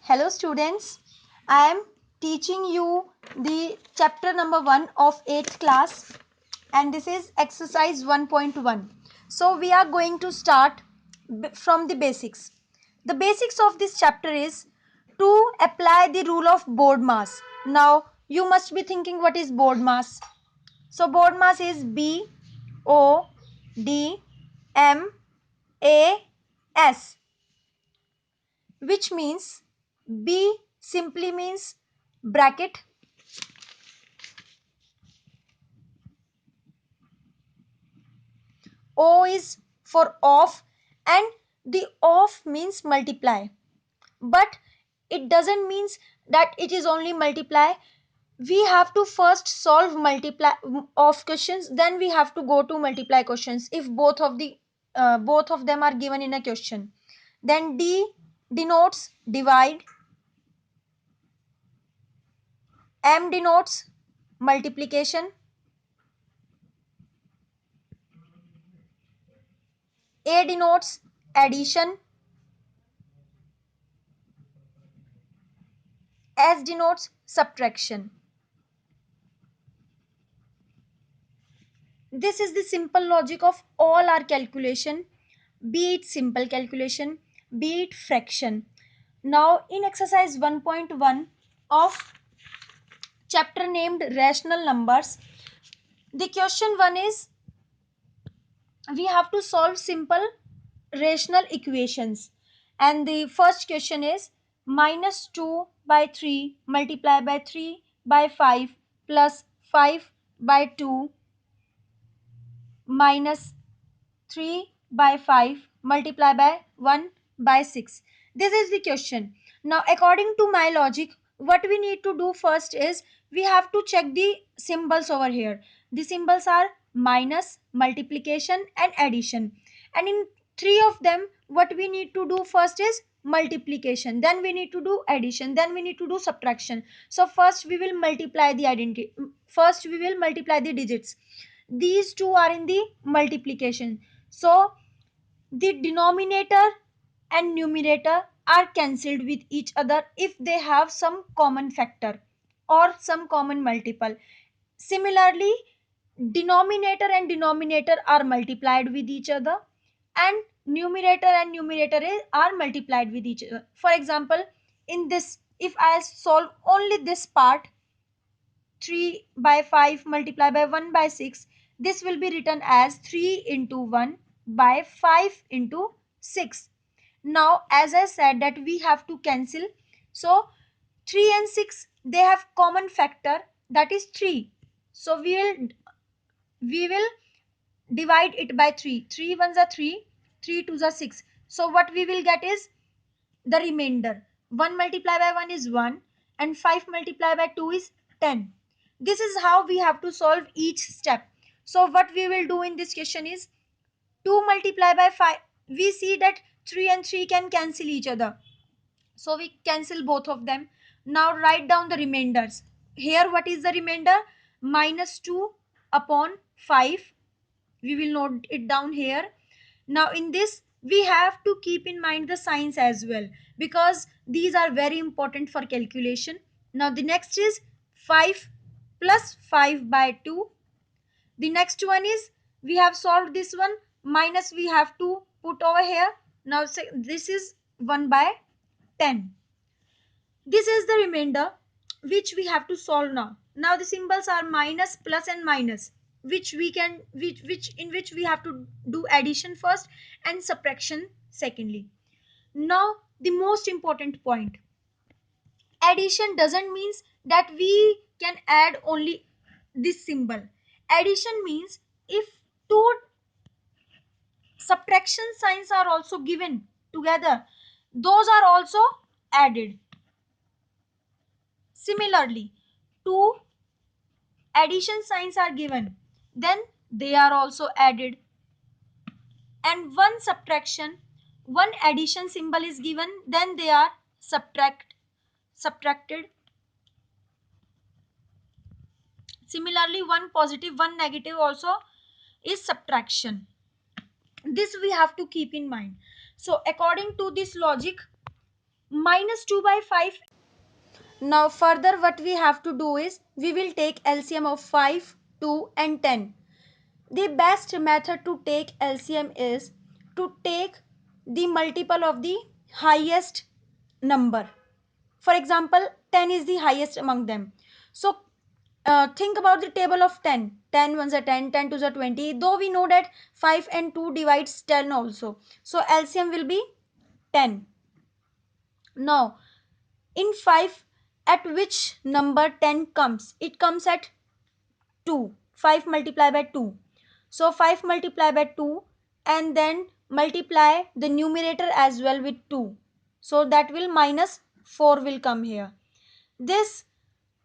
Hello students, I am teaching you the chapter number 1 of 8th class and this is exercise 1.1. So we are going to start from the basics. The basics of this chapter is to apply the rule of board mass. Now you must be thinking what is board mass. So board mass is BODMAS, which means B simply means bracket, O is for off, and the off means multiply. But it doesn't means that it is only multiply. We have to first solve multiply off questions, then we have to go to multiply questions if both of them are given in a question. Then D denotes divide, M denotes multiplication, A denotes addition, S denotes subtraction. This is the simple logic of all our calculation, be it simple calculation, be it fraction. Now in exercise 1.1 of chapter named rational numbers, the question 1 is we have to solve simple rational equations, and the first question is minus 2 by 3 multiplied by 3 by 5 plus 5 by 2 minus 3 by 5 multiplied by 1 by 6. This is the question. Now according to my logic, what we need to do first is we have to check the symbols over here. The symbols are minus, multiplication and addition, and in three of them what we need to do first is multiplication, then we need to do addition, then we need to do subtraction. So first we will multiply the identity, first we will multiply the digits. These two are in the multiplication, so the denominator and numerator are cancelled with each other if they have some common factor or some common multiple. Similarly, denominator and denominator are multiplied with each other, and numerator and numerator are multiplied with each other. For example, in this, if I solve only this part, 3 by 5 multiplied by 1 by 6, this will be written as 3 into 1 by 5 into 6. Now as I said that we have to cancel, so 3 and 6 they have common factor, that is 3. So we will divide it by 3. 3 ones are 3, 3 twos are 6. So what we will get is the remainder. 1 multiplied by 1 is 1 and 5 multiplied by 2 is 10. This is how we have to solve each step. So what we will do in this question is 2 multiplied by 5. We see that 3 and 3 can cancel each other. So we cancel both of them. Now write down the remainders. Here what is the remainder? Minus 2 upon 5. We will note it down here. Now in this we have to keep in mind the signs as well, because these are very important for calculation. Now the next is 5 plus 5 by 2. The next one is we have solved this one, minus we have to put over here. Now say this is 1 by 10. This is the remainder which we have to solve now. Now the symbols are minus, plus and minus, which we can which in which we have to do addition first and subtraction secondly. Now the most important point. Addition doesn't means that we can add only this symbol. Addition means if two subtraction signs are also given together, those are also added. Similarly, two addition signs are given, then they are also added. And one addition symbol is given, then they are subtracted. Similarly, one positive, one negative also is subtraction. This we have to keep in mind. So according to this logic, minus 2 by 5. Now further what we have to do is we will take LCM of 5, 2 and 10. The best method to take LCM is to take the multiple of the highest number. For example, 10 is the highest among them. So think about the table of 10. 10 ones are 10, 10 twos are 20. Though we know that 5 and 2 divides 10 also. So LCM will be 10. Now in 5, at which number 10 comes? It comes at 2. 5 multiplied by 2. So 5 multiplied by 2 and then multiply the numerator as well with 2. So that will minus 4 will come here. This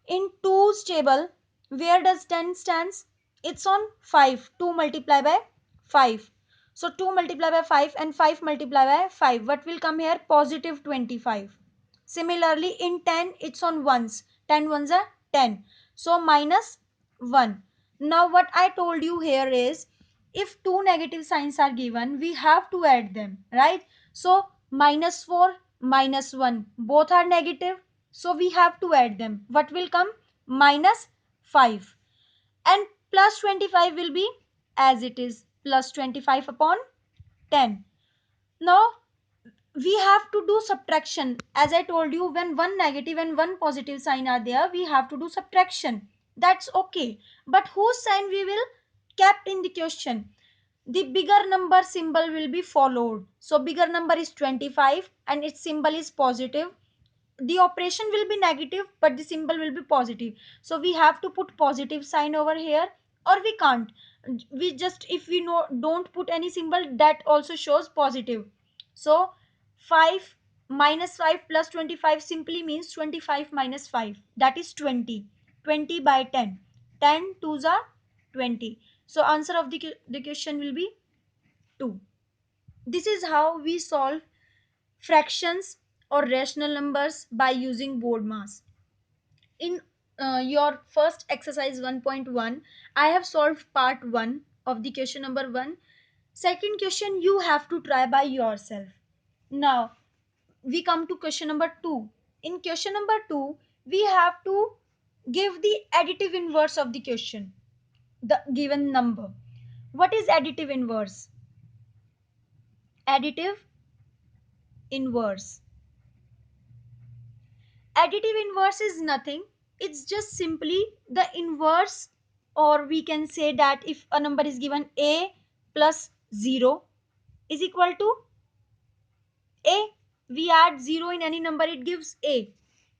in 2's table, where does 10 stands? It's on 5. 2 multiplied by 5. So 2 multiplied by 5 and 5 multiplied by 5. What will come here? Positive 25. Similarly, in 10, it's on ones. 10 ones are 10. So minus 1. Now what I told you here is, if two negative signs are given, we have to add them, right? So minus 4, minus 1, both are negative. So we have to add them. What will come? Minus 5. And plus 25 will be as it is, plus 25 upon 10. Now we have to do subtraction. As I told you, when one negative and one positive sign are there, we have to do subtraction. That's okay. But whose sign we will kept in the question? The bigger number symbol will be followed. So bigger number is 25 and its symbol is positive. The operation will be negative but the symbol will be positive, so we have to put positive sign over here, or we can't. We just, if we know, don't put any symbol, that also shows positive. So 5 minus 5 plus 25 simply means 25 minus 5, that is 20. 20 by 10, 10 twos are 20. So answer of the question will be 2. This is how we solve fractions or rational numbers by using board mass. In your first exercise 1.1, I have solved part 1 of the question number 1. Second question you have to try by yourself. Now we come to question number 2. In question number 2, we have to give the additive inverse of the question, the given number. What is additive inverse? Additive inverse. Additive inverse is nothing, it's just simply the inverse, or we can say that if a number is given a plus 0 is equal to a, we add 0 in any number, it gives a,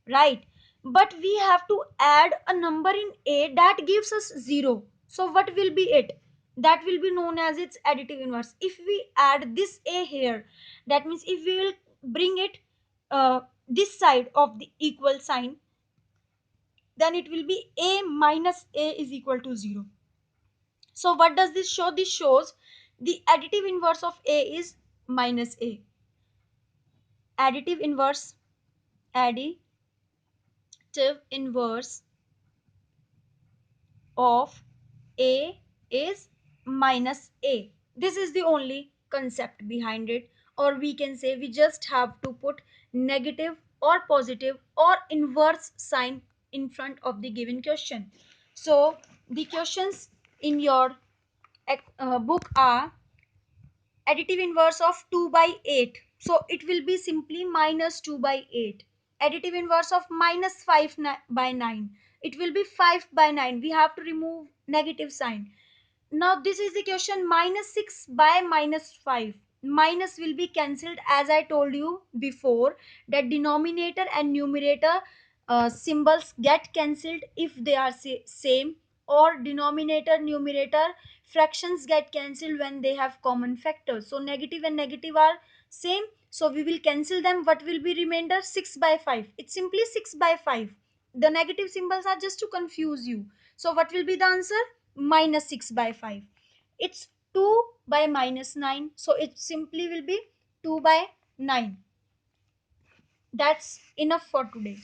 right? But we have to add a number in a that gives us 0. So what will be it? That will be known as its additive inverse. If we add this a here, that means if we will bring it this side of the equal sign, then it will be a minus a is equal to 0. So what does this show? This shows the additive inverse of a is minus a. Additive inverse, additive inverse of a is minus a. This is the only concept behind it, or we can say we just have to put negative or positive or inverse sign in front of the given question. So the questions in your book are additive inverse of 2 by 8. So it will be simply minus 2 by 8. Additive inverse of minus 5 by 9. It will be 5 by 9. We have to remove negative sign. Now this is the question, minus 6 by minus 5. Minus will be cancelled, as I told you before that denominator and numerator symbols get cancelled if they are same, or denominator numerator fractions get cancelled when they have common factors. So negative and negative are same, so we will cancel them. What will be remainder? 6 by 5. It's simply 6 by 5. The negative symbols are just to confuse you. So what will be the answer? Minus 6 by 5. It's 2 by minus 9, so it simply will be 2 by 9. That's enough for today.